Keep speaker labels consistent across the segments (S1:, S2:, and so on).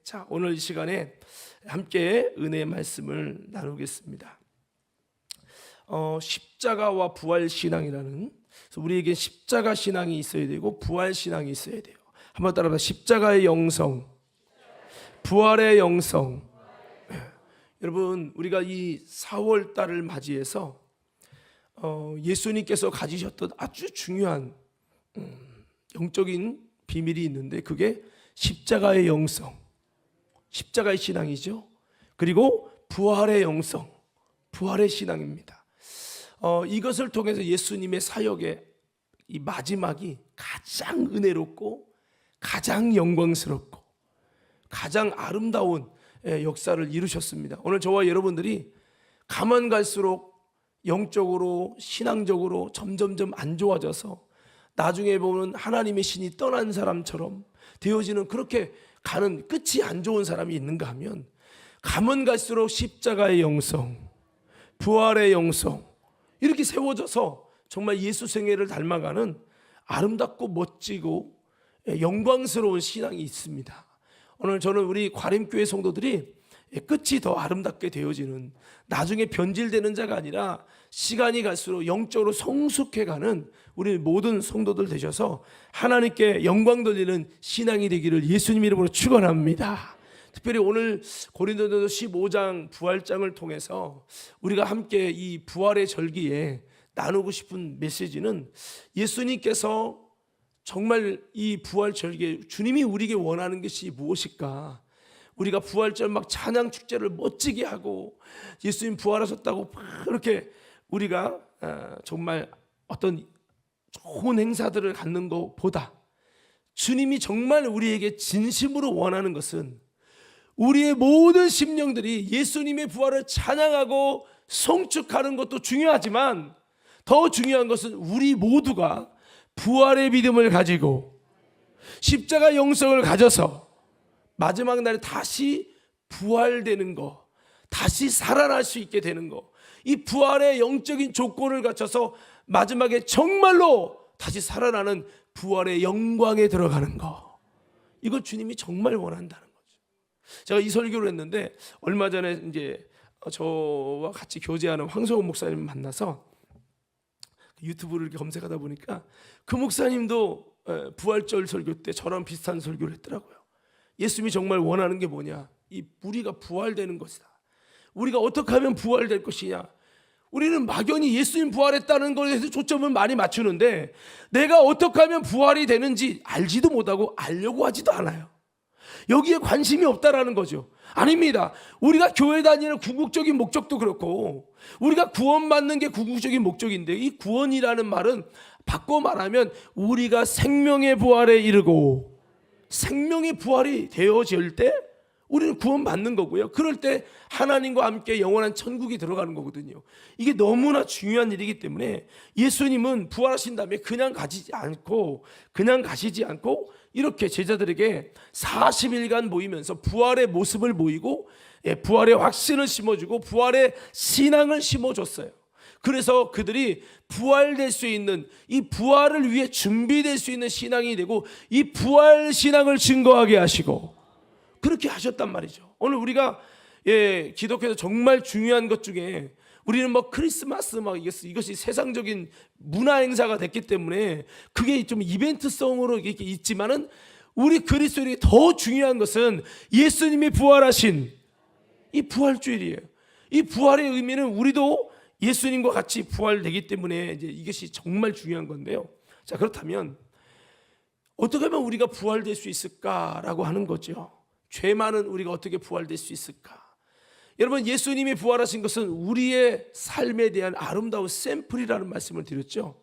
S1: 자, 오늘 이 시간에 함께 은혜의 말씀을 나누겠습니다. 십자가와 부활 신앙이라는, 우리에게 십자가 신앙이 있어야 되고 부활 신앙이 있어야 돼요. 한번 따라합니다. 십자가의 영성, 부활의 영성. 여러분, 우리가 이 4월 달을 맞이해서 예수님께서 가지셨던 아주 중요한 영적인 비밀이 있는데, 그게 십자가의 영성, 십자가의 신앙이죠. 그리고 부활의 영성, 부활의 신앙입니다. 이것을 통해서 예수님의 사역의 이 마지막이 가장 은혜롭고 가장 영광스럽고 가장 아름다운 역사를 이루셨습니다. 오늘 저와 여러분들이 가만 갈수록 영적으로 신앙적으로 점점점 안 좋아져서 나중에 보면 하나님의 신이 떠난 사람처럼 되어지는, 그렇게 가는 끝이 안 좋은 사람이 있는가 하면, 가면 갈수록 십자가의 영성, 부활의 영성 이렇게 세워져서 정말 예수 생애를 닮아가는 아름답고 멋지고 영광스러운 신앙이 있습니다. 오늘 저는 우리 과림교회 성도들이 끝이 더 아름답게 되어지는, 나중에 변질되는 자가 아니라 시간이 갈수록 영적으로 성숙해가는 우리 모든 성도들 되셔서 하나님께 영광 돌리는 신앙이 되기를 예수님 이름으로 축원합니다. 특별히 오늘 고린도전서 15장 부활장을 통해서 우리가 함께 이 부활의 절기에 나누고 싶은 메시지는, 예수님께서 정말 이 부활 절기에 주님이 우리에게 원하는 것이 무엇일까? 우리가 부활절 막 찬양 축제를 멋지게 하고 예수님 부활하셨다고 그렇게 우리가 정말 어떤 좋은 행사들을 갖는 것보다, 주님이 정말 우리에게 진심으로 원하는 것은 우리의 모든 심령들이 예수님의 부활을 찬양하고 송축하는 것도 중요하지만, 더 중요한 것은 우리 모두가 부활의 믿음을 가지고 십자가 영성을 가져서 마지막 날에 다시 부활되는 거, 다시 살아날 수 있게 되는 거, 이 부활의 영적인 조건을 갖춰서 마지막에 정말로 다시 살아나는 부활의 영광에 들어가는 거, 이걸 주님이 정말 원한다는 거죠. 제가 이 설교를 했는데, 얼마 전에 이제 저와 같이 교제하는 황성훈 목사님 만나서 유튜브를 이렇게 검색하다 보니까 그 목사님도 부활절 설교 때 저랑 비슷한 설교를 했더라고요. 예수님이 정말 원하는 게 뭐냐? 이 우리가 부활되는 것이다. 우리가 어떻게 하면 부활될 것이냐? 우리는 막연히 예수님 부활했다는 것에 대해서 초점을 많이 맞추는데, 내가 어떻게 하면 부활이 되는지 알지도 못하고 알려고 하지도 않아요. 여기에 관심이 없다라는 거죠. 아닙니다. 우리가 교회 다니는 궁극적인 목적도 그렇고, 우리가 구원받는 게 궁극적인 목적인데, 이 구원이라는 말은 바꿔 말하면 우리가 생명의 부활에 이르고 생명의 부활이 되어질 때 우리는 구원받는 거고요. 그럴 때 하나님과 함께 영원한 천국이 들어가는 거거든요. 이게 너무나 중요한 일이기 때문에 예수님은 부활하신 다음에 그냥 가시지 않고 이렇게 제자들에게 40일간 모이면서 부활의 모습을 보이고, 부활의 확신을 심어주고 부활의 신앙을 심어줬어요. 그래서 그들이 부활될 수 있는, 이 부활을 위해 준비될 수 있는 신앙이 되고, 이 부활 신앙을 증거하게 하시고 그렇게 하셨단 말이죠. 오늘 우리가 기독교에서 정말 중요한 것 중에, 우리는 뭐 크리스마스 막 이것이 세상적인 문화 행사가 됐기 때문에 그게 좀 이벤트성으로 이렇게 있지만은, 우리 그리스도인이 더 중요한 것은 예수님이 부활하신 이 부활주일이에요. 이 부활의 의미는 우리도 예수님과 같이 부활되기 때문에 이제 이것이 정말 중요한 건데요. 자, 그렇다면 어떻게 하면 우리가 부활될 수 있을까라고 하는 거죠. 죄 많은 우리가 어떻게 부활될 수 있을까? 여러분, 예수님이 부활하신 것은 우리의 삶에 대한 아름다운 샘플이라는 말씀을 드렸죠.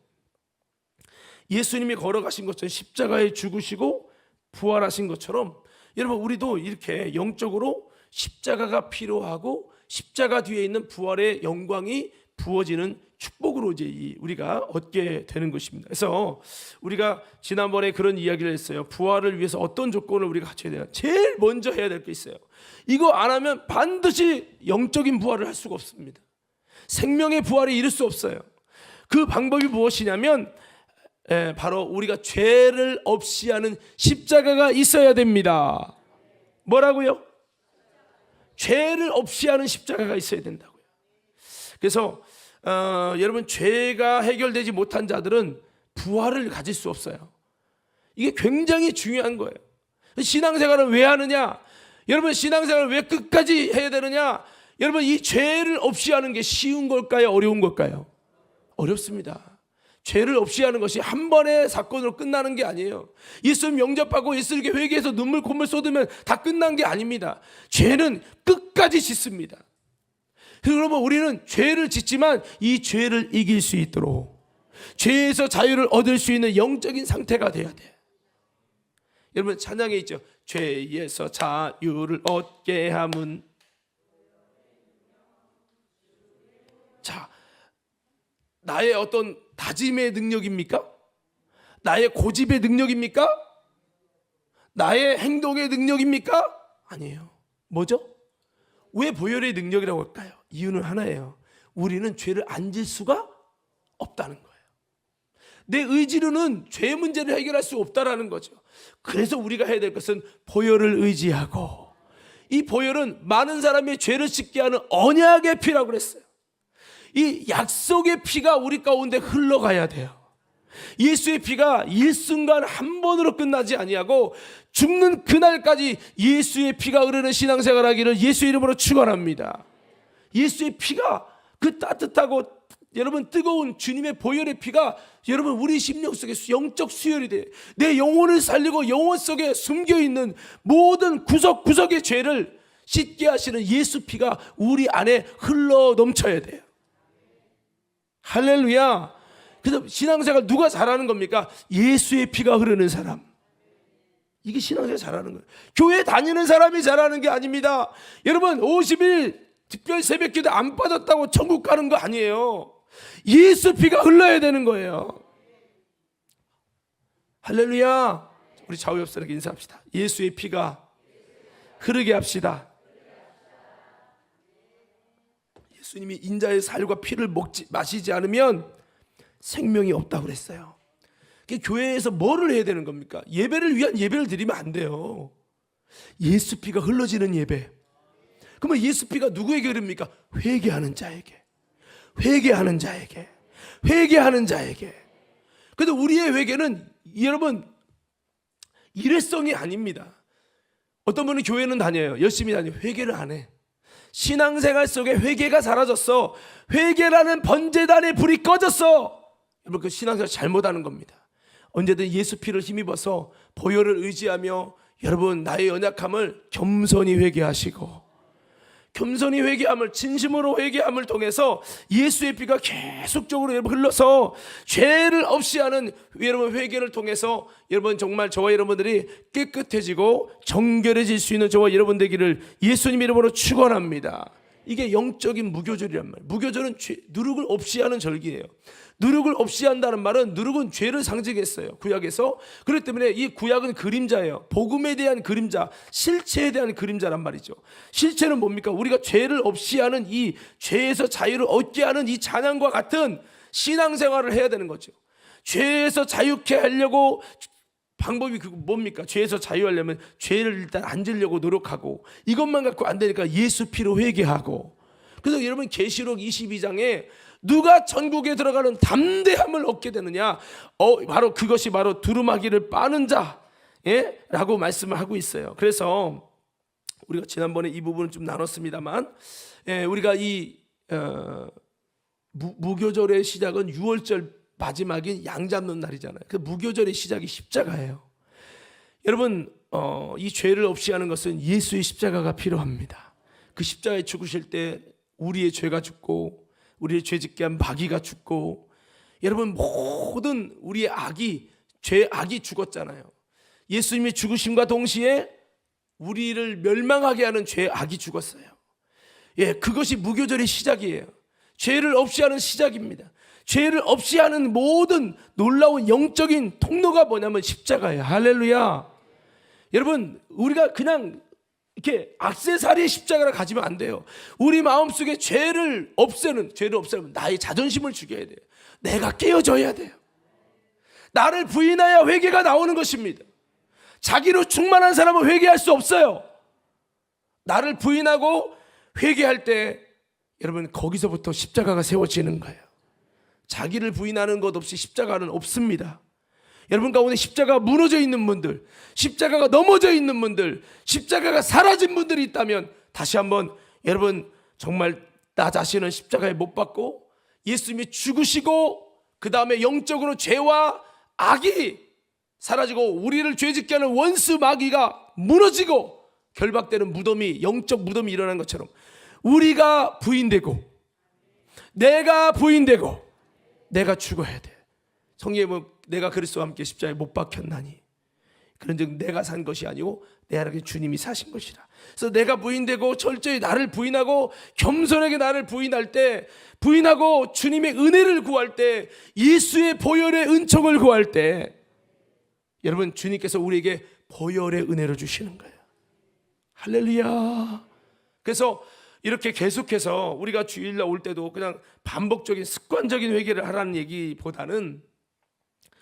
S1: 예수님이 걸어가신 것처럼 십자가에 죽으시고 부활하신 것처럼, 여러분 우리도 이렇게 영적으로 십자가가 필요하고, 십자가 뒤에 있는 부활의 영광이 부어지는 축복으로 이제 우리가 얻게 되는 것입니다. 그래서 우리가 지난번에 그런 이야기를 했어요. 부활을 위해서 어떤 조건을 우리가 갖춰야 되나? 제일 먼저 해야 될 게 있어요. 이거 안 하면 반드시 영적인 부활을 할 수가 없습니다. 생명의 부활에 이를 수 없어요. 그 방법이 무엇이냐면, 바로 우리가 죄를 없이 하는 십자가가 있어야 됩니다. 뭐라고요? 죄를 없이 하는 십자가가 있어야 된다고요. 그래서 여러분, 죄가 해결되지 못한 자들은 부활을 가질 수 없어요. 이게 굉장히 중요한 거예요. 신앙생활을 왜 하느냐? 여러분, 신앙생활을 왜 끝까지 해야 되느냐? 여러분, 이 죄를 없이 하는 게 쉬운 걸까요? 어려운 걸까요? 어렵습니다. 죄를 없이 하는 것이 한 번의 사건으로 끝나는 게 아니에요. 예수님 영접하고 예수님께 회개해서 눈물 콧물 쏟으면 다 끝난 게 아닙니다. 죄는 끝까지 짓습니다. 그러면 우리는 죄를 짓지만 이 죄를 이길 수 있도록 죄에서 자유를 얻을 수 있는 영적인 상태가 돼야 돼요. 여러분, 찬양에 있죠. 죄에서 자유를 얻게 함은. 자, 나의 어떤 다짐의 능력입니까? 나의 고집의 능력입니까? 나의 행동의 능력입니까? 아니에요. 뭐죠? 왜 보혈의 능력이라고 할까요? 이유는 하나예요. 우리는 죄를 안 질 수가 없다는 거예요. 내 의지로는 죄 문제를 해결할 수 없다라는 거죠. 그래서 우리가 해야 될 것은 보혈을 의지하고, 이 보혈은 많은 사람의 죄를 씻게 하는 언약의 피라고 그랬어요. 이 약속의 피가 우리 가운데 흘러가야 돼요. 예수의 피가 일순간 한 번으로 끝나지 아니하고 죽는 그날까지 예수의 피가 흐르는 신앙생활 하기를 예수 이름으로 축원합니다. 예수의 피가, 그 따뜻하고 여러분 뜨거운 주님의 보혈의 피가 여러분 우리 심령 속에 영적 수혈이 돼요. 내 영혼을 살리고 영혼 속에 숨겨있는 모든 구석구석의 죄를 씻게 하시는 예수 피가 우리 안에 흘러 넘쳐야 돼요. 할렐루야. 그래서 신앙생활 누가 잘하는 겁니까? 예수의 피가 흐르는 사람. 이게 신앙생활 잘하는 거예요. 교회 다니는 사람이 잘하는 게 아닙니다. 여러분, 50일 특별 새벽기도 안 빠졌다고 천국 가는 거 아니에요. 예수 피가 흘러야 되는 거예요. 할렐루야. 우리 좌우옆사람에게 인사합시다. 예수의 피가 흐르게 합시다. 예수님이 인자의 살과 피를 마시지 않으면 생명이 없다고 그랬어요. 교회에서 뭐를 해야 되는 겁니까? 예배를 위한 예배를 드리면 안 돼요. 예수 피가 흘러지는 예배. 그러면 예수 피가 누구에게 흐릅니까? 회개하는 자에게, 회개하는 자에게, 회개하는 자에게. 그런데 우리의 회개는 여러분 일회성이 아닙니다. 어떤 분은 교회는 다녀요. 열심히 다녀요. 회개를 안 해. 신앙생활 속에 회개가 사라졌어. 회개라는 번제단의 불이 꺼졌어. 여러분, 그 신앙생활 잘못하는 겁니다. 언제든 예수 피를 힘입어서 보혈을 의지하며 여러분 나의 연약함을 겸손히 회개하시고, 겸손히 회개함을, 진심으로 회개함을 통해서 예수의 피가 계속적으로 흘러서 죄를 없이 하는 여러분 회개를 통해서 여러분 정말 저와 여러분들이 깨끗해지고 정결해질 수 있는 저와 여러분 되기를 예수님 이름으로 축원합니다. 이게 영적인 무교절이란 말이에요. 무교절은 누룩을 없이 하는 절기예요. 누룩을 없이 한다는 말은, 누룩은 죄를 상징했어요, 구약에서. 그렇기 때문에 이 구약은 그림자예요. 복음에 대한 그림자, 실체에 대한 그림자란 말이죠. 실체는 뭡니까? 우리가 죄를 없이 하는, 이 죄에서 자유를 얻게 하는 이 찬양과 같은 신앙생활을 해야 되는 거죠. 죄에서 자유케 하려고 방법이 뭡니까? 죄에서 자유하려면 죄를 일단 안 지려고 노력하고, 이것만 갖고 안 되니까 예수 피로 회개하고. 그래서 여러분 계시록 22장에 누가 천국에 들어가는 담대함을 얻게 되느냐? 바로 그것이 바로 두루마기를 빠는 자, 라고 말씀을 하고 있어요. 그래서 우리가 지난번에 이 부분을 좀 나눴습니다만, 우리가 이 무교절의 시작은 6월절 마지막인 양 잡는 날이잖아요. 그 무교절의 시작이 십자가예요. 여러분, 이 죄를 없이 하는 것은 예수의 십자가가 필요합니다. 그 십자가에 죽으실 때 우리의 죄가 죽고, 우리의 죄짓게 한 마귀가 죽고, 여러분 모든 우리의 악이 죽었잖아요. 예수님이 죽으심과 동시에 우리를 멸망하게 하는 죄 악이 죽었어요. 그것이 무교절의 시작이에요. 죄를 없이 하는 시작입니다. 죄를 없이 하는 모든 놀라운 영적인 통로가 뭐냐면 십자가예요. 할렐루야. 여러분, 우리가 그냥 이렇게 액세서리의 십자가를 가지면 안 돼요. 우리 마음속에 죄를 없애면 나의 자존심을 죽여야 돼요. 내가 깨어져야 돼요. 나를 부인하여 회개가 나오는 것입니다. 자기로 충만한 사람은 회개할 수 없어요. 나를 부인하고 회개할 때 여러분 거기서부터 십자가가 세워지는 거예요. 자기를 부인하는 것 없이 십자가는 없습니다. 여러분 가운데 십자가가 무너져 있는 분들, 십자가가 넘어져 있는 분들, 십자가가 사라진 분들이 있다면 다시 한번 여러분 정말 나 자신은 십자가에 못 박고 예수님이 죽으시고 그 다음에 영적으로 죄와 악이 사라지고 우리를 죄짓게 하는 원수 마귀가 무너지고 결박되는 무덤이, 영적 무덤이 일어난 것처럼 우리가 부인되고 내가 부인되고 내가 죽어야 돼. 성경에 보면 내가 그리스도와 함께 십자가에 못 박혔나니 그런즉 내가 산 것이 아니고 내 안에 주님이 사신 것이라. 그래서 내가 부인되고 철저히 나를 부인하고 겸손하게 나를 부인할 때, 부인하고 주님의 은혜를 구할 때, 예수의 보혈의 은총을 구할 때 여러분 주님께서 우리에게 보혈의 은혜를 주시는 거예요. 할렐루야. 그래서 이렇게 계속해서 우리가 주일날 올 때도 그냥 반복적인 습관적인 회개를 하라는 얘기보다는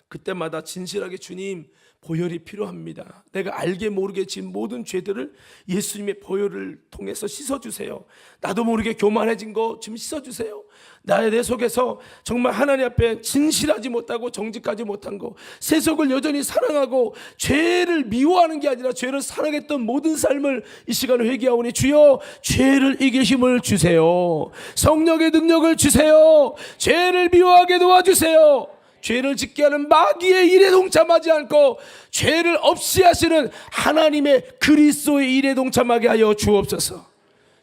S1: 그때마다 진실하게 주님 보혈이 필요합니다. 내가 알게 모르게 지은 모든 죄들을 예수님의 보혈을 통해서 씻어주세요. 나도 모르게 교만해진 거 좀 씻어주세요. 내 속에서 정말 하나님 앞에 진실하지 못하고 정직하지 못한 거, 세속을 여전히 사랑하고 죄를 미워하는 게 아니라 죄를 사랑했던 모든 삶을 이 시간에 회개하오니 주여 죄를 이길 힘을 주세요. 성령의 능력을 주세요. 죄를 미워하게 도와주세요. 죄를 짓게 하는 마귀의 일에 동참하지 않고 죄를 없이 하시는 하나님의 그리스도의 일에 동참하게 하여 주옵소서.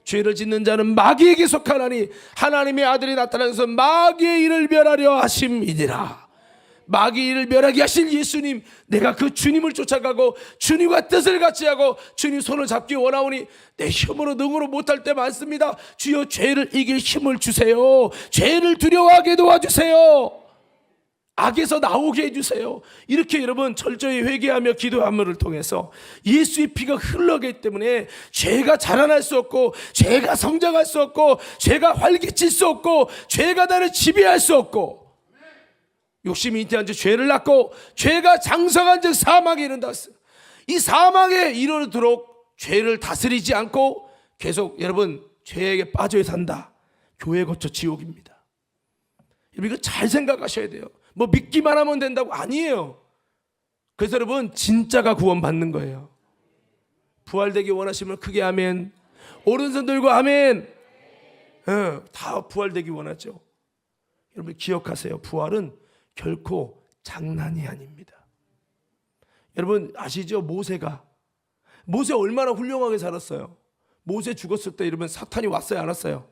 S1: 죄를 짓는 자는 마귀에게 속하나니 하나님의 아들이 나타나서 마귀의 일을 멸하려 하심이니라. 마귀의 일을 멸하게 하신 예수님, 내가 그 주님을 쫓아가고 주님과 뜻을 같이 하고 주님 손을 잡기 원하오니 내 힘으로 능으로 못할 때 많습니다. 주여 죄를 이길 힘을 주세요. 죄를 두려워하게 도와주세요. 악에서 나오게 해주세요. 이렇게 여러분 철저히 회개하며 기도함을 통해서 예수의 피가 흘러가기 때문에 죄가 자라날 수 없고 죄가 성장할 수 없고 죄가 활기칠 수 없고 죄가 나를 지배할 수 없고 욕심이 잉태한 즉 죄를 낳고 죄가 장성한 즉 사망에 이른다. 이 사망에 이르도록 죄를 다스리지 않고 계속 여러분 죄에게 빠져 산다. 교회 거쳐 지옥입니다. 여러분 이거 잘 생각하셔야 돼요. 뭐 믿기만 하면 된다고 아니에요. 그래서 여러분 진짜가 구원받는 거예요. 부활되기 원하시면 크게 아멘. 오른손 들고 아멘. 다 부활되기 원하죠. 여러분 기억하세요. 부활은 결코 장난이 아닙니다. 여러분 아시죠? 모세 얼마나 훌륭하게 살았어요. 모세 죽었을 때 여러분 사탄이 왔어요 안 왔어요?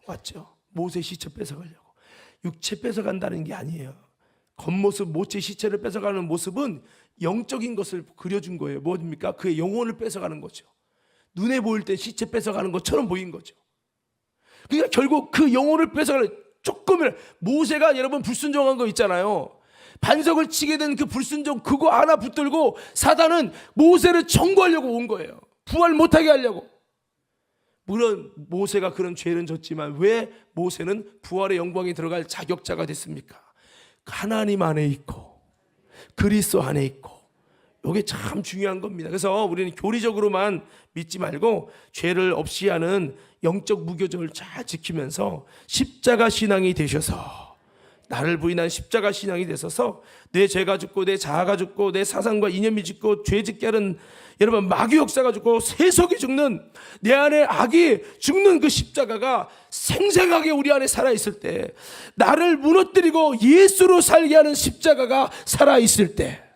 S1: 왔죠. 모세 시체 뺏어가려고. 육체 뺏어간다는 게 아니에요. 겉모습 모체 시체를 뺏어가는 모습은 영적인 것을 그려준 거예요. 뭡니까? 그의 영혼을 뺏어가는 거죠. 눈에 보일 때 시체 뺏어가는 것처럼 보인 거죠. 그러니까 결국 그 영혼을 뺏어가는 조금이라. 모세가 여러분 불순종한 거 있잖아요. 반석을 치게 된 그 불순종 그거 하나 붙들고 사단은 모세를 청구하려고 온 거예요. 부활 못하게 하려고. 물론 모세가 그런 죄는 졌지만 왜 모세는 부활의 영광에 들어갈 자격자가 됐습니까? 하나님 안에 있고 그리스도 안에 있고 이게 참 중요한 겁니다. 그래서 우리는 교리적으로만 믿지 말고 죄를 없이 하는 영적 무교절을 잘 지키면서 십자가 신앙이 되셔서 나를 부인한 십자가 신앙이 되셔서 내 죄가 죽고 내 자아가 죽고 내 사상과 이념이 죽고 죄 짓게 하는 여러분 마귀 역사가 죽고 세속이 죽는 내 안에 악이 죽는 그 십자가가 생생하게 우리 안에 살아있을 때 나를 무너뜨리고 예수로 살게 하는 십자가가 살아있을 때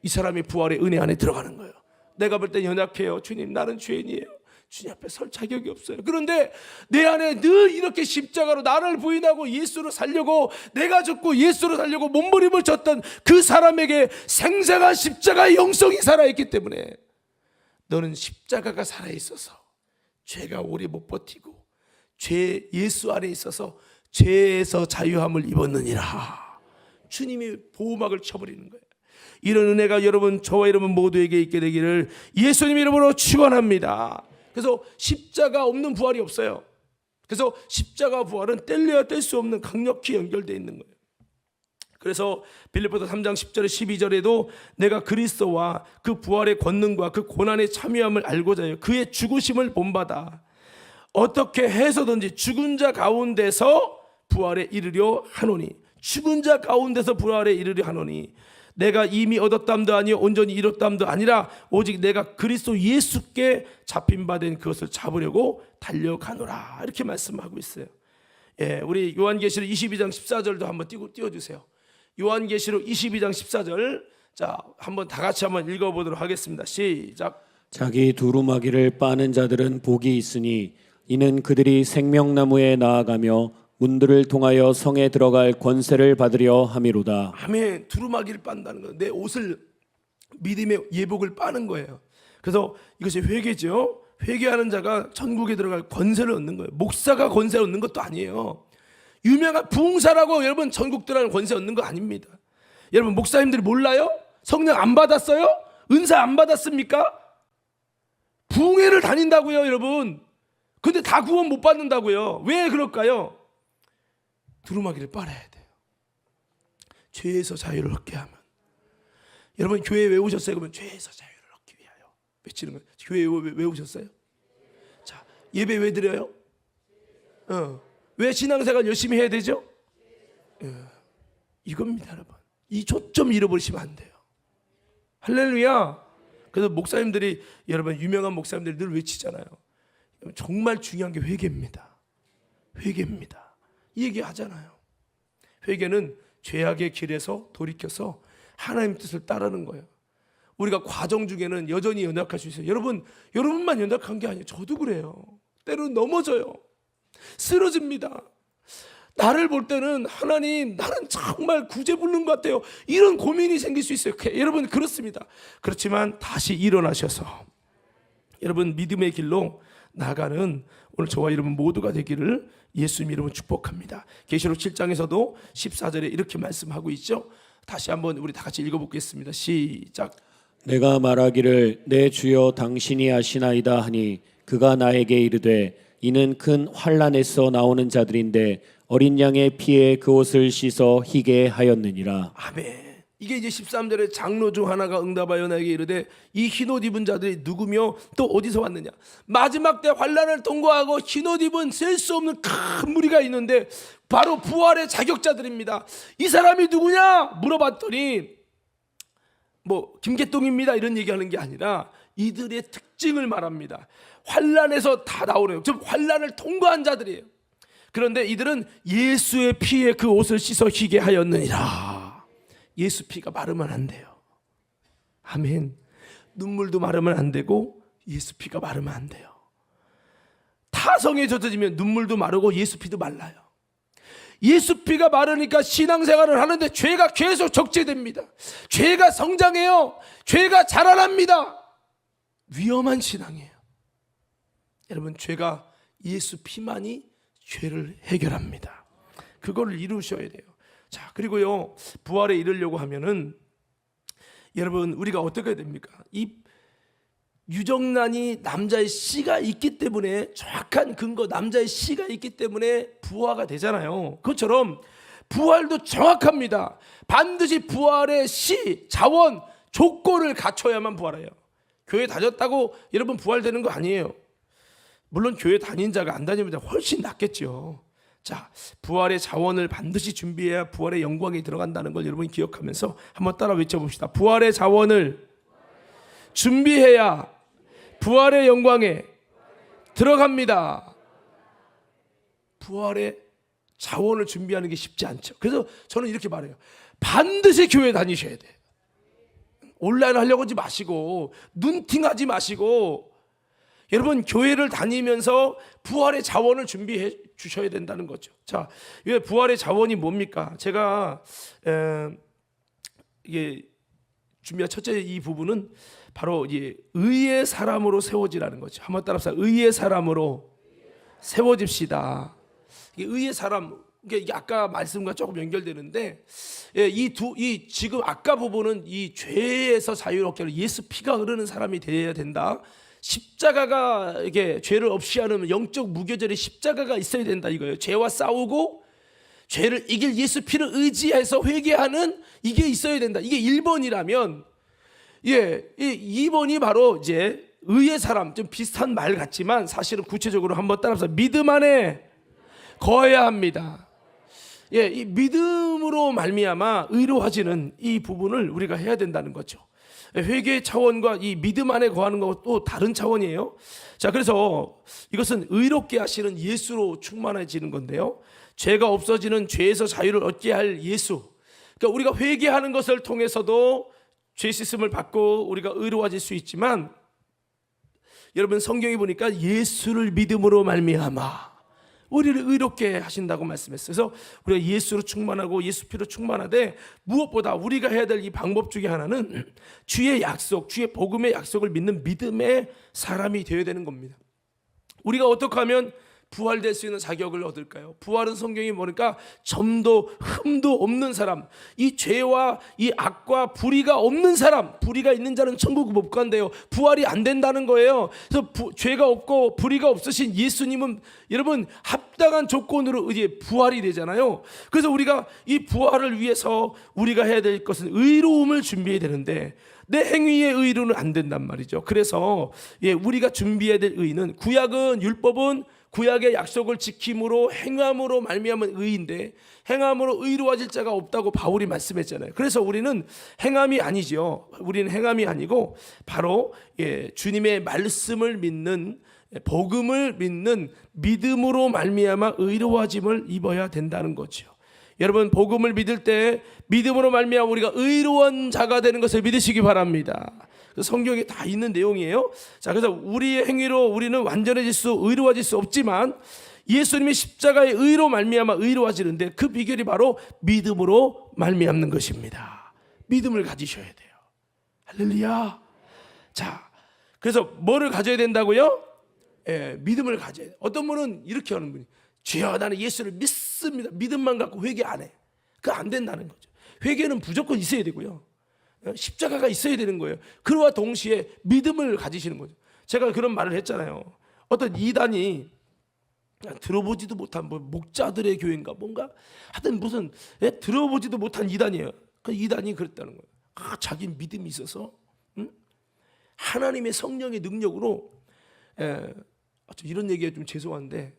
S1: 이 사람이 부활의 은혜 안에 들어가는 거예요. 내가 볼 때 연약해요. 주님 나는 죄인이에요. 주님 앞에 설 자격이 없어요. 그런데 내 안에 늘 이렇게 십자가로 나를 부인하고 예수로 살려고 내가 죽고 예수로 살려고 몸부림을 쳤던 그 사람에게 생생한 십자가의 영성이 살아있기 때문에 너는 십자가가 살아있어서 죄가 오래 못 버티고 죄 예수 안에 있어서 죄에서 자유함을 입었느니라. 주님이 보호막을 쳐버리는 거예요. 이런 은혜가 여러분 저와 여러분 모두에게 있게 되기를 예수님 이름으로 축원합니다. 그래서 십자가 없는 부활이 없어요. 그래서 십자가 부활은 뗄래야 뗄 수 없는 강력히 연결되어 있는 거예요. 그래서 빌립보서 3장 10절에 12절에도 내가 그리스도와 그 부활의 권능과 그 고난의 참여함을 알고자 해요. 그의 죽으심을 본받아 어떻게 해서든지 죽은 자 가운데서 부활에 이르려 하노니, 죽은 자 가운데서 부활에 이르려 하노니 내가 이미 얻었담도 아니요 온전히 이뤘담도 아니라 오직 내가 그리스도 예수께 잡힌 바 된 그것을 잡으려고 달려가노라, 이렇게 말씀하고 있어요. 예, 우리 요한계시록 22장 14절도 한번 띄워주세요. 요한계시록 22장 14절, 자 한번 다 같이 한번 읽어보도록 하겠습니다. 시작.
S2: 자기 두루마기를 빠는 자들은 복이 있으니 이는 그들이 생명나무에 나아가며 문들을 통하여 성에 들어갈 권세를 받으려 함이로다.
S1: 아멘. 두루마기를 빤다는 거예요. 내 옷을, 믿음의 예복을 빠는 거예요. 그래서 이것이 회개죠. 회개하는 자가 천국에 들어갈 권세를 얻는 거예요. 목사가 권세를 얻는 것도 아니에요. 유명한 부흥사라고 여러분 천국 들어가는 권세 얻는 거 아닙니다. 여러분 목사님들이 몰라요? 성령 안 받았어요? 은사 안 받았습니까? 부흥회를 다닌다고요, 여러분. 근데 다 구원 못 받는다고요. 왜 그럴까요? 두루마기를 빨아야 돼요. 죄에서 자유를 얻게 하면. 여러분 교회 왜 오셨어요? 그러면 죄에서 자유를 얻기 위하여 외치는 거예요. 교회 왜 오셨어요? 자, 예배 왜 드려요? 왜 신앙생활 열심히 해야 되죠? 이겁니다, 여러분. 이 초점 잃어버리시면 안 돼요. 할렐루야. 그래서 목사님들이, 여러분 유명한 목사님들이 늘 외치잖아요. 정말 중요한 게 회개입니다. 회개입니다. 이 얘기 하잖아요. 회개는 죄악의 길에서 돌이켜서 하나님 뜻을 따르는 거예요. 우리가 과정 중에는 여전히 연약할 수 있어요. 여러분만 연약한 게 아니에요. 저도 그래요. 때로는 넘어져요. 쓰러집니다. 나를 볼 때는 하나님, 나는 정말 구제불능 같아요. 이런 고민이 생길 수 있어요. 여러분 그렇습니다. 그렇지만 다시 일어나셔서 여러분 믿음의 길로 나가는 오늘 저와 여러분 모두가 되기를 예수님 이름으로 축복합니다. 계시록 7장에서도 14절에 이렇게 말씀하고 있죠. 다시 한번 우리 다 같이 읽어보겠습니다. 시작.
S2: 내가 말하기를 내 주여 당신이 아시나이다 하니 그가 나에게 이르되 이는 큰 환난에서 나오는 자들인데 어린 양의 피에 그 옷을 씻어 희게 하였느니라.
S1: 아멘. 이게 이제 13절에 장로 중 하나가 응답하여 나에게 이르되 이 흰옷 입은 자들이 누구며 또 어디서 왔느냐. 마지막 때 환난을 통과하고 흰옷 입은 셀 수 없는 큰 무리가 있는데 바로 부활의 자격자들입니다. 이 사람이 누구냐 물어봤더니 뭐 김계동입니다 이런 얘기하는 게 아니라 이들의 특징을 말합니다. 환난에서 다 나오네요. 즉 환난을 통과한 자들이에요. 그런데 이들은 예수의 피에 그 옷을 씻어 희게 하였느니라. 예수 피가 마르면 안 돼요. 아멘. 눈물도 마르면 안 되고 예수 피가 마르면 안 돼요. 타성에 젖어지면 눈물도 마르고 예수 피도 말라요. 예수 피가 마르니까 신앙생활을 하는데 죄가 계속 적재됩니다. 죄가 성장해요. 죄가 자라납니다. 위험한 신앙이에요. 여러분 죄가 예수 피만이 죄를 해결합니다. 그거를 이루셔야 돼요. 자, 그리고요 부활에 이르려고 하면은 여러분 우리가 어떻게 해야 됩니까? 이 유정란이 남자의 씨가 있기 때문에, 정확한 근거 남자의 씨가 있기 때문에 부활가 되잖아요. 그것처럼 부활도 정확합니다. 반드시 부활의 씨, 자원, 조건을 갖춰야만 부활해요. 교회 다녔다고 여러분 부활되는 거 아니에요. 물론 교회 다닌 자가 안 다니면 훨씬 낫겠죠. 자, 부활의 자원을 반드시 준비해야 부활의 영광이 들어간다는 걸 여러분 기억하면서 한번 따라 외쳐봅시다. 부활의 자원을 준비해야 부활의 영광에 들어갑니다. 부활의 자원을 준비하는 게 쉽지 않죠. 그래서 저는 이렇게 말해요. 반드시 교회 다니셔야 돼요. 온라인 하려고 하지 마시고 눈팅하지 마시고 여러분 교회를 다니면서 부활의 자원을 준비해 주셔야 된다는 거죠. 자, 왜 부활의 자원이 뭡니까? 제가 이게 준비한 첫째 이 부분은 바로 이제 의의 사람으로 세워지라는 거죠. 한번 따라합시다. 의의 사람으로 세워집시다. 이게 의의 사람, 이게 아까 말씀과 조금 연결되는데, 이 지금 아까 부분은 이 죄에서 자유롭게 하는 예수 피가 흐르는 사람이 되어야 된다. 십자가가 이게 죄를 없이 하는 영적 무교절의 십자가가 있어야 된다 이거예요. 죄와 싸우고 죄를 이길 예수 피를 의지해서 회개하는 이게 있어야 된다. 이게 1번이라면 예, 이 2번이 바로 이제 의의 사람, 좀 비슷한 말 같지만 사실은 구체적으로 한번 따라서 믿음 안에 거해야 합니다. 예, 이 믿음으로 말미암아 의로워지는 이 부분을 우리가 해야 된다는 거죠. 회개의 차원과 이 믿음 안에 거하는 것과 또 다른 차원이에요. 자, 그래서 이것은 의롭게 하시는 예수로 충만해지는 건데요. 죄가 없어지는 죄에서 자유를 얻게 할 예수. 그러니까 우리가 회개하는 것을 통해서도 죄 씻음을 받고 우리가 의로워질 수 있지만, 여러분 성경에 보니까 예수를 믿음으로 말미암아 우리를 의롭게 하신다고 말씀했어요. 그래서 우리가 예수로 충만하고 예수 피로 충만하되, 무엇보다 우리가 해야 될 이 방법 중에 하나는 주의 약속, 주의 복음의 약속을 믿는 믿음의 사람이 되어야 되는 겁니다. 우리가 어떻게 하면 부활될 수 있는 자격을 얻을까요? 부활은 성경이 뭐니까 점도 흠도 없는 사람, 이 죄와 이 악과 불의가 없는 사람, 불의가 있는 자는 천국 못 간대요. 부활이 안 된다는 거예요. 그래서 죄가 없고 불의가 없으신 예수님은 여러분 합당한 조건으로 이제 부활이 되잖아요. 그래서 우리가 이 부활을 위해서 우리가 해야 될 것은 의로움을 준비해야 되는데, 내 행위의 의로는 안 된단 말이죠. 그래서 우리가 준비해야 될 의는, 구약은, 율법은 구약의 약속을 지킴으로 행함으로 말미암은 의인데, 행함으로 의로워질 자가 없다고 바울이 말씀했잖아요. 그래서 우리는 행함이 아니죠. 우리는 행함이 아니고 바로 주님의 말씀을 믿는, 복음을 믿는 믿음으로 말미암아 의로워짐을 입어야 된다는 거죠. 여러분 복음을 믿을 때 믿음으로 말미암아 우리가 의로운 자가 되는 것을 믿으시기 바랍니다. 성경에 다 있는 내용이에요. 자, 그래서 우리의 행위로 우리는 완전해질 수, 의로워질 수 없지만 예수님의 십자가의 의로 말미암아 의로워지는데, 그 비결이 바로 믿음으로 말미암는 것입니다. 믿음을 가지셔야 돼요. 할렐루야. 자, 그래서 뭐를 가져야 된다고요? 믿음을 가져야 돼요. 어떤 분은 이렇게 하는 분이, 주여 나는 예수를 믿습니다. 믿음만 갖고 회개 안 해. 그거 안 된다는 거죠. 회개는 무조건 있어야 되고요. 십자가가 있어야 되는 거예요. 그와 동시에 믿음을 가지시는 거죠. 제가 그런 말을 했잖아요. 어떤 이단이, 들어보지도 못한 뭐 목자들의 교회인가 뭔가 하여튼 무슨 들어보지도 못한 이단이에요. 그 이단이 그랬다는 거예요. 자기 믿음이 있어서 하나님의 성령의 능력으로, 이런 얘기가 좀 죄송한데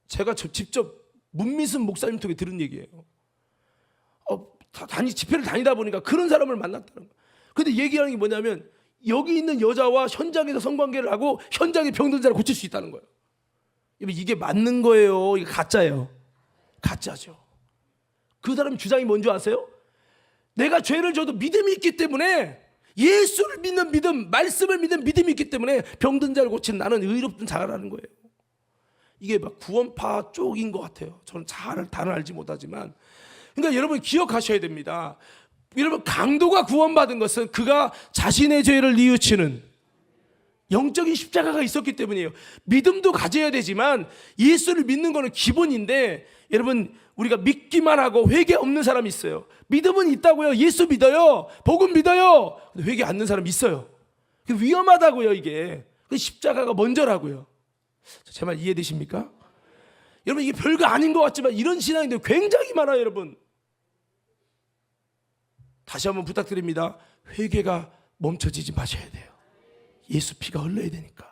S1: 제가 직접 못 믿은 목사님 통해 들은 얘기예요. 집회를 다니다 보니까 그런 사람을 만났다는 거예요. 근데 얘기하는 게 뭐냐면, 여기 있는 여자와 현장에서 성관계를 하고 현장에 병든 자를 고칠 수 있다는 거예요. 이게 맞는 거예요? 이게 가짜예요? 가짜죠. 그 사람 주장이 뭔지 아세요? 내가 죄를 져도 믿음이 있기 때문에, 예수를 믿는 믿음, 말씀을 믿는 믿음이 있기 때문에 병든 자를 고친 나는 의롭던 자라는 거예요. 이게 막 구원파 쪽인 것 같아요. 저는 다는 알지 못하지만. 그러니까 여러분 기억하셔야 됩니다. 여러분 강도가 구원받은 것은 그가 자신의 죄를 뉘우치는 영적인 십자가가 있었기 때문이에요. 믿음도 가져야 되지만 예수를 믿는 거는 기본인데, 여러분 우리가 믿기만 하고 회개 없는 사람이 있어요. 믿음은 있다고요. 예수 믿어요. 복음 믿어요. 근데 회개 않는 사람이 있어요. 위험하다고요. 이게 십자가가 먼저라고요. 제 말 이해되십니까? 여러분 이게 별거 아닌 것 같지만 이런 신앙인들 굉장히 많아요. 여러분 다시 한번 부탁드립니다. 회개가 멈춰지지 마셔야 돼요. 예수 피가 흘러야 되니까.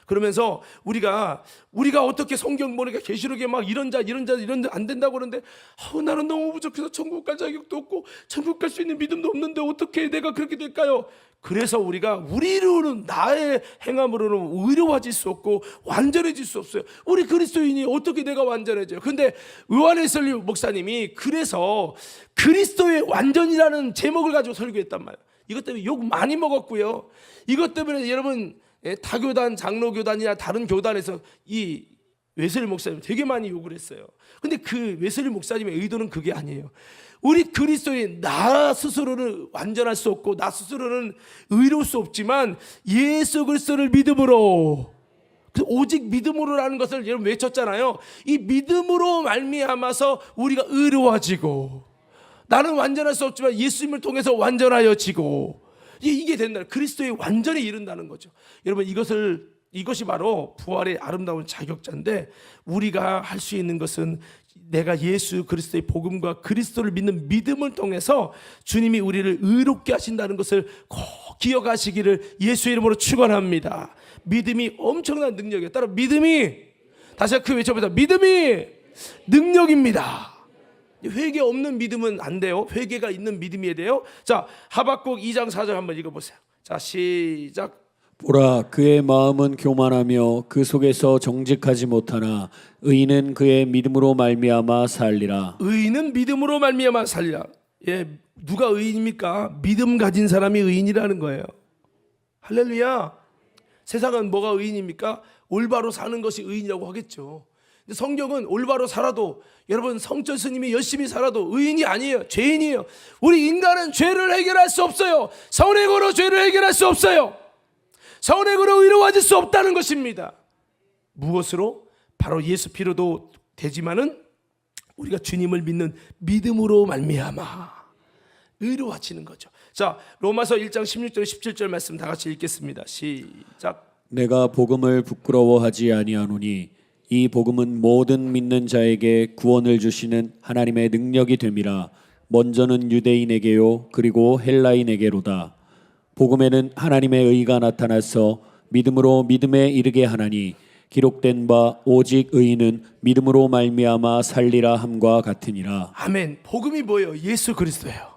S1: 그러면서 우리가 어떻게 성경 보니까 계시록에 막 이런 자 안 된다고 그러는데, 나는 너무 부족해서 천국 갈 자격도 없고 천국 갈 수 있는 믿음도 없는데 어떻게 내가 그렇게 될까요? 그래서 우리로는, 나의 행함으로는 의로워질 수 없고 완전해질 수 없어요. 우리 그리스도인이 어떻게 내가 완전해져요? 근데 요한일설 목사님이 그래서 그리스도의 완전이라는 제목을 가지고 설교했단 말이에요. 이것 때문에 욕 많이 먹었고요. 이것 때문에 여러분 타교단, 장로교단이나 다른 교단에서 이 웨슬리 목사님 되게 많이 욕을 했어요. 근데 그 웨슬리 목사님의 의도는 그게 아니에요. 우리 그리스도인, 나 스스로는 완전할 수 없고 나 스스로는 의로울 수 없지만 예수 그리스도를 믿음으로, 오직 믿음으로라는 것을 여러분 외쳤잖아요. 이 믿음으로 말미암아서 우리가 의로워지고, 나는 완전할 수 없지만 예수님을 통해서 완전하여지고, 이게 된다. 그리스도의 완전에 이른다는 거죠. 여러분 이것이 바로 부활의 아름다운 자격자인데, 우리가 할 수 있는 것은 내가 예수 그리스도의 복음과 그리스도를 믿는 믿음을 통해서 주님이 우리를 의롭게 하신다는 것을 꼭 기억하시기를 예수의 이름으로 축원합니다. 믿음이 엄청난 능력이에요. 따라 믿음이, 다시 한번 그 외쳐보자. 믿음이 능력입니다. 회개 없는 믿음은 안 돼요. 회개가 있는 믿음이어야 돼요. 자, 하박국 2장 4절 한번 읽어보세요. 자, 시작.
S2: 보라, 그의 마음은 교만하며 그 속에서 정직하지 못하나 의인은 그의 믿음으로 말미암아 살리라.
S1: 의인은 믿음으로 말미암아 살리라. 예, 누가 의인입니까? 믿음 가진 사람이 의인이라는 거예요. 할렐루야. 세상은 뭐가 의인입니까? 올바로 사는 것이 의인이라고 하겠죠. 근데 성경은 올바로 살아도, 여러분 성전 스님이 열심히 살아도 의인이 아니에요. 죄인이에요. 우리 인간은 죄를 해결할 수 없어요. 선행으로 죄를 해결할 수 없어요. 선행으로 의로워질 수 없다는 것입니다. 무엇으로? 바로 예수 피로도 되지만은 우리가 주님을 믿는 믿음으로 말미암아 의로워지는 거죠. 자, 로마서 1장 16절 17절 말씀 다 같이 읽겠습니다. 시작.
S2: 내가 복음을 부끄러워하지 아니하노니 이 복음은 모든 믿는 자에게 구원을 주시는 하나님의 능력이 됨이라. 먼저는 유대인에게요 그리고 헬라인에게로다. 복음에는 하나님의 의가 나타나서 믿음으로 믿음에 이르게 하나니 기록된 바 오직 의인은 믿음으로 말미암아 살리라 함과 같으니라.
S1: 아멘. 복음이 뭐예요? 예수 그리스도예요.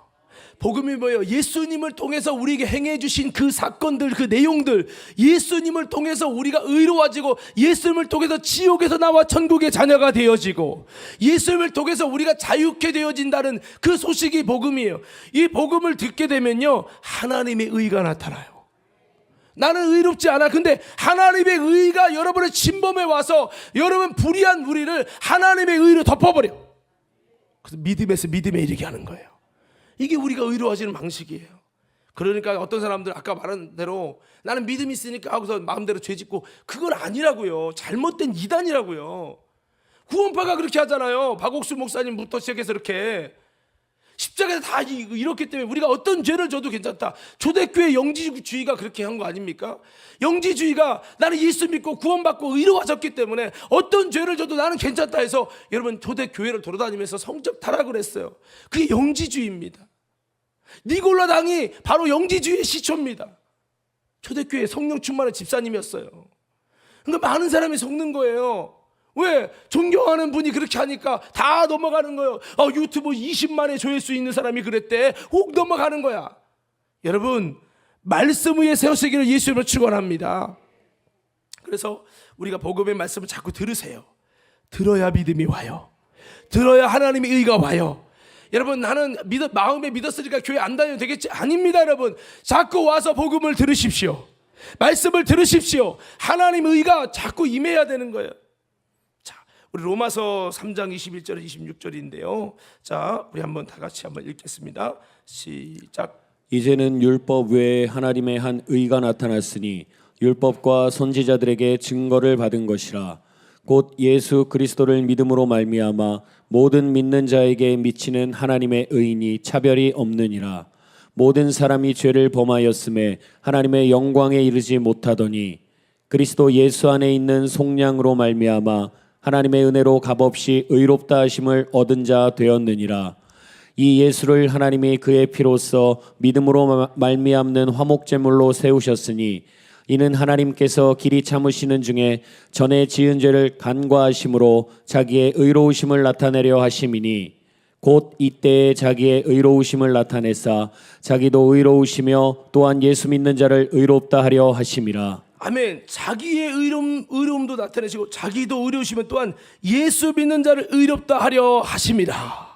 S1: 복음이 뭐예요? 예수님을 통해서 우리에게 행해 주신 그 사건들, 그 내용들, 예수님을 통해서 우리가 의로워지고, 예수님을 통해서 지옥에서 나와 천국의 자녀가 되어지고, 예수님을 통해서 우리가 자유케 되어진다는 그 소식이 복음이에요. 이 복음을 듣게 되면요, 하나님의 의가 나타나요. 나는 의롭지 않아. 근데 하나님의 의가 여러분의 침범에 와서 여러분 불의한 우리를 하나님의 의로 덮어버려. 그래서 믿음에서 믿음에 이르게 하는 거예요. 이게 우리가 의로워지는 방식이에요. 그러니까 어떤 사람들 아까 말한 대로 나는 믿음이 있으니까 하고서 마음대로 죄짓고, 그건 아니라고요. 잘못된 이단이라고요. 구원파가 그렇게 하잖아요. 박옥수 목사님부터 시작해서 이렇게 십자가에서 다 이렇기 때문에 우리가 어떤 죄를 져도 괜찮다. 초대교회 영지주의가 그렇게 한 거 아닙니까? 영지주의가 나는 예수 믿고 구원받고 의로워졌기 때문에 어떤 죄를 져도 나는 괜찮다 해서 여러분 초대교회를 돌아다니면서 성적 타락을 했어요. 그게 영지주의입니다. 니골라 당이 바로 영지주의의 시초입니다. 초대교회 성령 충만한 집사님이었어요. 그러니까 많은 사람이 속는 거예요. 왜? 존경하는 분이 그렇게 하니까 다 넘어가는 거예요. 유튜브 20만에 조회수 있는 사람이 그랬대. 혹 넘어가는 거야. 여러분, 말씀 위에 세우시기를 예수님으로 축원합니다. 그래서 우리가 복음의 말씀을 자꾸 들으세요. 들어야 믿음이 와요. 들어야 하나님의 의가 와요. 여러분, 나는 마음에 믿었으니까 교회 안 다녀도 되겠지? 아닙니다. 여러분, 자꾸 와서 복음을 들으십시오. 말씀을 들으십시오. 하나님의 의가 자꾸 임해야 되는 거예요. 우리 로마서 3장 21절 26절인데요. 자, 우리 한번 다 같이 한번 읽겠습니다. 시작.
S2: 이제는 율법 외에 하나님의 한 의가 나타났으니 율법과 선지자들에게 증거를 받은 것이라. 곧 예수 그리스도를 믿음으로 말미암아 모든 믿는 자에게 미치는 하나님의 의인이 차별이 없느니라. 모든 사람이 죄를 범하였음에 하나님의 영광에 이르지 못하더니 그리스도 예수 안에 있는 속량으로 말미암아 하나님의 은혜로 값없이 의롭다 하심을 얻은 자 되었느니라. 이 예수를 하나님이 그의 피로써 믿음으로 말미암는 화목제물로 세우셨으니 이는 하나님께서 길이 참으시는 중에 전에 지은 죄를 간과하심으로 자기의 의로우심을 나타내려 하심이니 곧 이때에 자기의 의로우심을 나타내사 자기도 의로우시며 또한 예수 믿는 자를 의롭다 하려 하심이라.
S1: 아멘. 자기의 의로움도 나타내시고 자기도 의로우시면 또한 예수 믿는 자를 의롭다 하려 하심이라.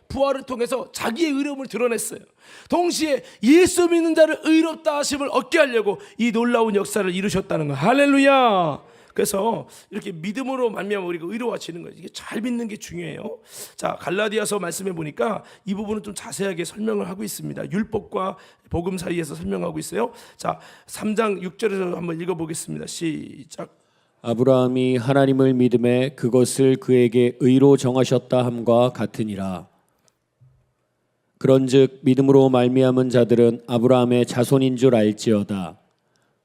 S1: 부활을 통해서 자기의 의로움을 드러냈어요. 동시에 예수 믿는 자를 의롭다 하심을 얻게 하려고 이 놀라운 역사를 이루셨다는 거. 할렐루야. 그래서 이렇게 믿음으로 말미암아 우리가 의로워지는 거예요. 이게 잘 믿는 게 중요해요. 자, 갈라디아서 말씀해 보니까 이 부분은 좀 자세하게 설명을 하고 있습니다. 율법과 복음 사이에서 설명하고 있어요. 자, 3장 6절에서 한번 읽어보겠습니다. 시작.
S2: 아브라함이 하나님을 믿음에 그것을 그에게 의로 정하셨다 함과 같으니라. 그런즉 믿음으로 말미암은 자들은 아브라함의 자손인 줄 알지어다.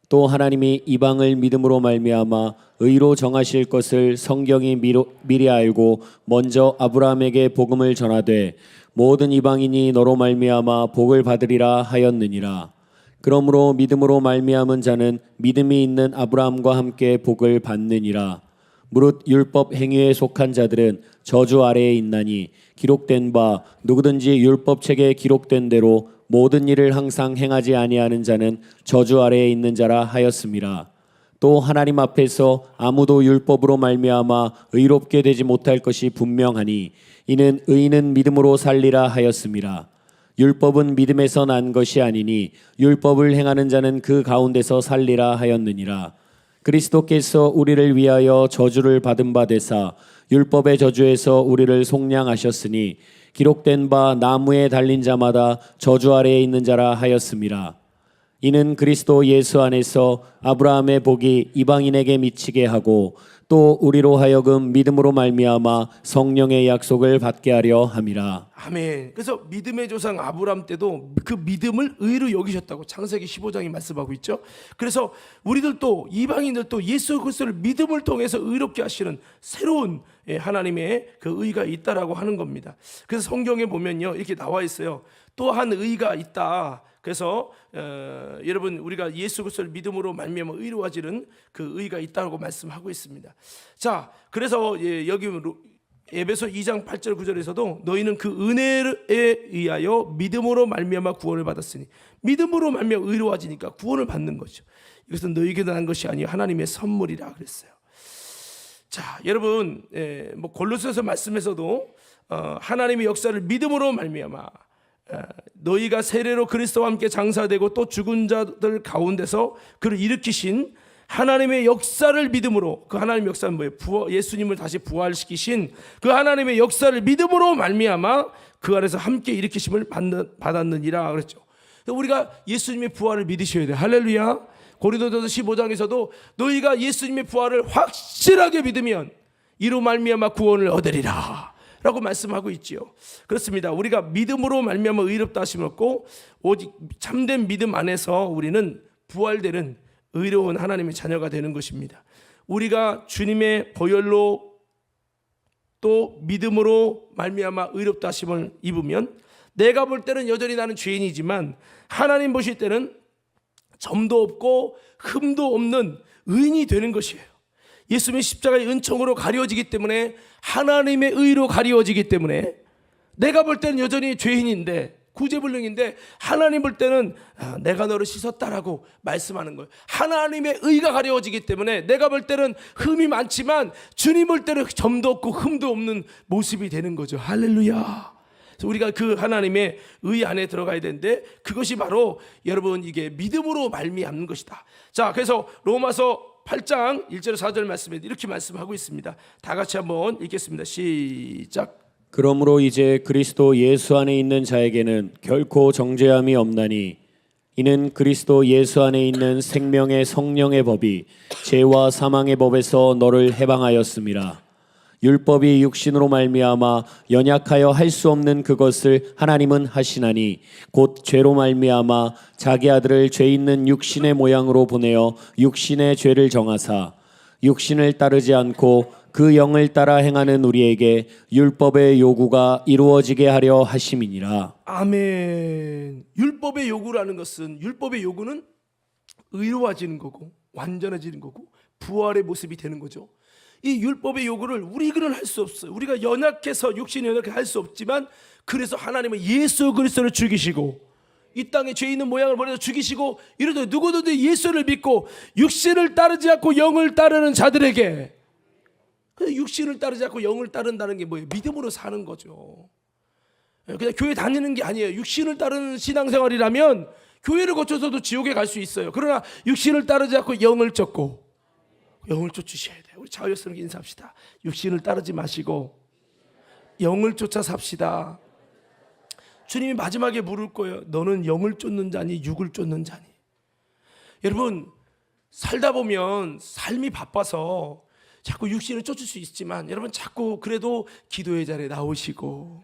S2: 또 하나님이 이방을 믿음으로 말미암아 의로 정하실 것을 성경이 미리 알고 먼저 아브라함에게 복음을 전하되 모든 이방인이 너로 말미암아 복을 받으리라 하였느니라. 그러므로 믿음으로 말미암은 자는 믿음이 있는 아브라함과 함께 복을 받느니라. 무릇 율법 행위에 속한 자들은 저주 아래에 있나니 기록된 바 누구든지 율법책에 기록된 대로 모든 일을 항상 행하지 아니하는 자는 저주 아래에 있는 자라 하였음이라. 또 하나님 앞에서 아무도 율법으로 말미암아 의롭게 되지 못할 것이 분명하니 이는 의인은 믿음으로 살리라 하였음이라. 율법은 믿음에서 난 것이 아니니 율법을 행하는 자는 그 가운데서 살리라 하였느니라. 그리스도께서 우리를 위하여 저주를 받은 바 되사 율법의 저주에서 우리를 속량하셨으니 기록된 바 나무에 달린 자마다 저주 아래에 있는 자라 하였음이라. 이는 그리스도 예수 안에서 아브라함의 복이 이방인에게 미치게 하고 또 우리로 하여금 믿음으로 말미암아 성령의 약속을 받게 하려 함이라.
S1: 아멘. 그래서 믿음의 조상 아브라함 때도 그 믿음을 의로 여기셨다고 창세기 15장이 말씀하고 있죠. 그래서 우리들도 이방인들도 예수 그리스도를 믿음을 통해서 의롭게 하시는 새로운 하나님의 그 의가 있다라고 하는 겁니다. 그래서 성경에 보면요 이렇게 나와 있어요. 또 한 의가 있다. 그래서 여러분 우리가 예수 그리스도를 믿음으로 말미암아 의로워지는 그 의가 있다고 말씀하고 있습니다. 자, 그래서 여기 에베소 2장 8절 9절에서도 너희는 그 은혜에 의하여 믿음으로 말미암아 구원을 받았으니 믿음으로 말미암아 의로워지니까 구원을 받는 거죠. 이것은 너희에게 난 것이 아니요 하나님의 선물이라 그랬어요. 자, 여러분 뭐 골로새서 말씀에서도 하나님의 역사를 믿음으로 말미암아 너희가 세례로 그리스도와 함께 장사되고 또 죽은 자들 가운데서 그를 일으키신 하나님의 역사를 믿음으로, 그 하나님의 역사는 뭐예요? 예수님을 다시 부활시키신 그 하나님의 역사를 믿음으로 말미암아 그 안에서 함께 일으키심을 받았느니라 그랬죠. 우리가 예수님의 부활을 믿으셔야 돼요. 할렐루야. 고린도전서 15장에서도 너희가 예수님의 부활을 확실하게 믿으면 이로 말미암아 구원을 얻으리라 라고 말씀하고 있지요. 그렇습니다. 우리가 믿음으로 말미암아 의롭다 하심을 얻고 오직 참된 믿음 안에서 우리는 부활되는 의로운 하나님의 자녀가 되는 것입니다. 우리가 주님의 보혈로 또 믿음으로 말미암아 의롭다 하심을 입으면 내가 볼 때는 여전히 나는 죄인이지만 하나님 보실 때는 점도 없고 흠도 없는 의인이 되는 것이에요. 예수님의 십자가의 은총으로 가려지기 때문에 하나님의 의로 가려지기 때문에 내가 볼 때는 여전히 죄인인데 구제불능인데 하나님 볼 때는 내가 너를 씻었다라고 말씀하는 거예요. 하나님의 의가 가려지기 때문에 내가 볼 때는 흠이 많지만 주님 볼 때는 점도 없고 흠도 없는 모습이 되는 거죠. 할렐루야. 그래서 우리가 그 하나님의 의 안에 들어가야 되는데 그것이 바로 여러분 이게 믿음으로 말미암는 것이다. 자, 그래서 로마서 8장 1절 4절 말씀에 이렇게 말씀하고 있습니다. 다 같이 한번 읽겠습니다. 시작.
S2: 그러므로 이제 그리스도 예수 안에 있는 자에게는 결코 정죄함이 없나니 이는 그리스도 예수 안에 있는 생명의 성령의 법이 죄와 사망의 법에서 너를 해방하였음이라. 율법이 육신으로 말미암아 연약하여 할 수 없는 그것을 하나님은 하시나니 곧 죄로 말미암아 자기 아들을 죄 있는 육신의 모양으로 보내어 육신의 죄를 정하사 육신을 따르지 않고 그 영을 따라 행하는 우리에게 율법의 요구가 이루어지게 하려 하심이니라.
S1: 아멘. 율법의 요구라는 것은 율법의 요구는 의로워지는 거고 완전해지는 거고 부활의 모습이 되는 거죠. 이 율법의 요구를 우리는 할 수 없어요. 우리가 연약해서 육신이 연약해 할 수 없지만 그래서 하나님은 예수 그리스도를 죽이시고 이 땅에 죄 있는 모양을 버려서 죽이시고 이러더 누구든지 예수를 믿고 육신을 따르지 않고 영을 따르는 자들에게 육신을 따르지 않고 영을 따른다는 게 뭐예요? 믿음으로 사는 거죠. 그냥 교회 다니는 게 아니에요. 육신을 따르는 신앙생활이라면 교회를 거쳐서도 지옥에 갈 수 있어요. 그러나 육신을 따르지 않고 영을 쫓고 영을 쫓으셔야 돼요. 우리 자유스럽게 인사합시다. 육신을 따르지 마시고 영을 쫓아 삽시다. 주님이 마지막에 물을 거예요. 너는 영을 쫓는 자니 육을 쫓는 자니. 여러분 살다 보면 삶이 바빠서 자꾸 육신을 쫓을 수 있지만 여러분 자꾸 그래도 기도의 자리에 나오시고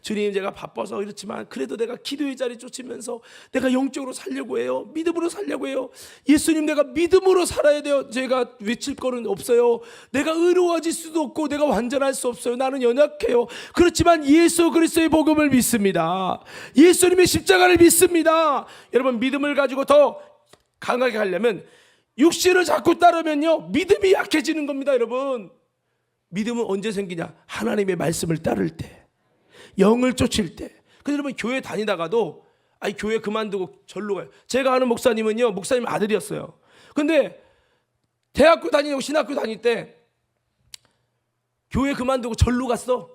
S1: 주님, 제가 바빠서 그렇지만 그래도 내가 기도의 자리 쫓으면서 내가 영적으로 살려고 해요. 믿음으로 살려고 해요. 예수님, 내가 믿음으로 살아야 돼요. 제가 외칠 거는 없어요. 내가 의로워질 수도 없고 내가 완전할 수 없어요. 나는 연약해요. 그렇지만 예수 그리스도의 복음을 믿습니다. 예수님의 십자가를 믿습니다. 여러분, 믿음을 가지고 더 강하게 하려면 육신을 자꾸 따르면요, 믿음이 약해지는 겁니다. 여러분, 믿음은 언제 생기냐? 하나님의 말씀을 따를 때, 영을 쫓을 때. 그래서 여러분, 교회 다니다가도 교회 그만두고 절로 가요. 제가 아는 목사님은요, 목사님 아들이었어요. 근데 대학교 다니고 신학교 다닐 때 교회 그만두고 절로 갔어.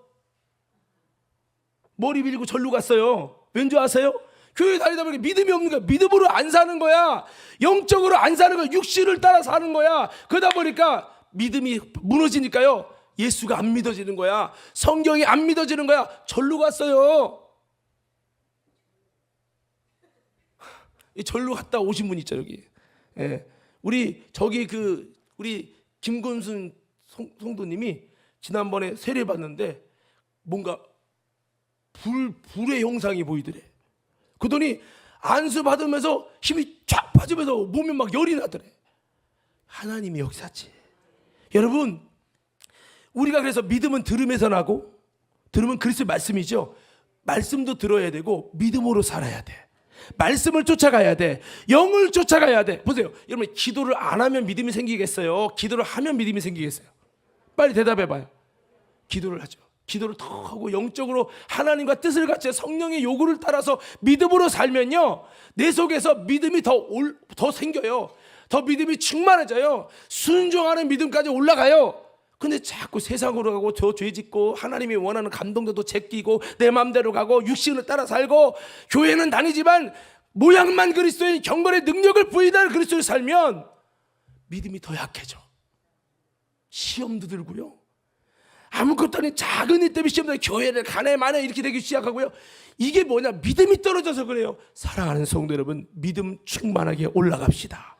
S1: 머리 밀고 절로 갔어요. 왠지 아세요? 교회 다니다 보니까 믿음이 없는 거야. 믿음으로 안 사는 거야. 영적으로 안 사는 거야. 육신을 따라 사는 거야. 그러다 보니까 믿음이 무너지니까요, 예수가 안 믿어지는 거야. 성경이 안 믿어지는 거야. 절로 갔어요. 절로 갔다 오신 분 있죠, 여기. 예. 우리 김근순 성도님이 지난번에 세례 받는데 뭔가 불의 형상이 보이더래. 그러더니 안수 받으면서 힘이 쫙 빠지면서 몸에 막 열이 나더래. 하나님이 역사지. 여러분, 우리가 그래서 믿음은 들음에서 나고, 들음은 그리스도의 말씀이죠. 말씀도 들어야 되고 믿음으로 살아야 돼. 말씀을 쫓아가야 돼. 영을 쫓아가야 돼. 보세요, 여러분, 기도를 안 하면 믿음이 생기겠어요? 기도를 하면 믿음이 생기겠어요? 빨리 대답해 봐요. 기도를 하죠. 기도를 더 하고 영적으로 하나님과 뜻을 같이 성령의 요구를 따라서 믿음으로 살면요, 내 속에서 믿음이 더 생겨요. 더 믿음이 충만해져요. 순종하는 믿음까지 올라가요. 근데 자꾸 세상으로 가고 저 죄짓고 하나님이 원하는 감동도 제끼고 내 마음대로 가고 육신을 따라 살고 교회는 다니지만 모양만 그리스도인 경건의 능력을 부인하는 그리스도를 살면 믿음이 더 약해져. 시험도 들고요, 아무것도 아닌 작은 일 때문에 시험도 교회를 가네 마네 이렇게 되기 시작하고요. 이게 뭐냐? 믿음이 떨어져서 그래요. 사랑하는 성도 여러분, 믿음 충만하게 올라갑시다.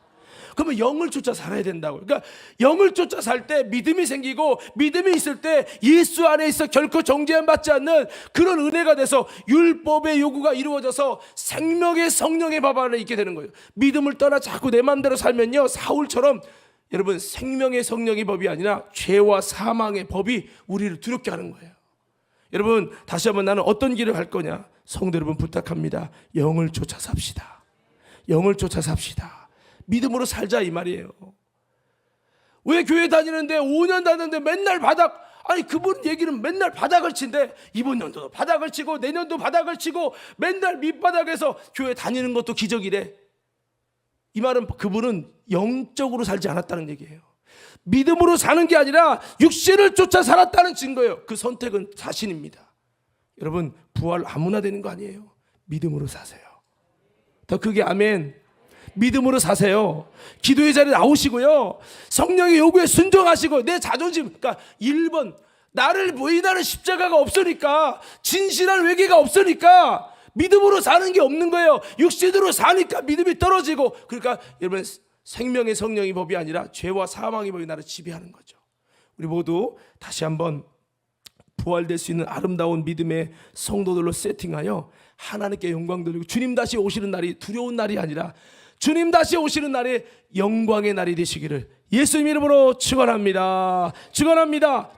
S1: 그러면 영을 쫓아 살아야 된다고요. 그러니까 영을 쫓아 살 때 믿음이 생기고, 믿음이 있을 때 예수 안에 있어 결코 정죄함 받지 않는 그런 은혜가 돼서 율법의 요구가 이루어져서 생명의 성령의 법 안에 있게 되는 거예요. 믿음을 떠나 자꾸 내 마음대로 살면요, 사울처럼 여러분, 생명의 성령의 법이 아니라 죄와 사망의 법이 우리를 두렵게 하는 거예요. 여러분, 다시 한번 나는 어떤 길을 갈 거냐? 성도 여러분, 부탁합니다. 영을 쫓아 삽시다. 영을 쫓아 삽시다. 믿음으로 살자, 이 말이에요. 왜 교회 다니는데 5년 다녔는데 맨날 바닥, 그분 얘기는 맨날 바닥을 친대. 이번 연도도 바닥을 치고 내년도 바닥을 치고 맨날 밑바닥에서 교회 다니는 것도 기적이래. 이 말은 그분은 영적으로 살지 않았다는 얘기예요. 믿음으로 사는 게 아니라 육신을 쫓아 살았다는 증거예요. 그 선택은 자신입니다. 여러분, 부활 아무나 되는 거 아니에요. 믿음으로 사세요. 더 크게 아멘. 믿음으로 사세요. 기도의 자리에 나오시고요, 성령의 요구에 순종하시고, 내 자존심, 그러니까 1번, 나를 부인하는 십자가가 없으니까, 진실한 외계가 없으니까 믿음으로 사는 게 없는 거예요. 육신으로 사니까 믿음이 떨어지고. 그러니까 여러분, 생명의 성령의 법이 아니라 죄와 사망의 법이 나를 지배하는 거죠. 우리 모두 다시 한번 부활될 수 있는 아름다운 믿음의 성도들로 세팅하여 하나님께 영광 돌리고, 주님 다시 오시는 날이 두려운 날이 아니라 주님 다시 오시는 날이 영광의 날이 되시기를 예수님 이름으로 축원합니다. 축원합니다.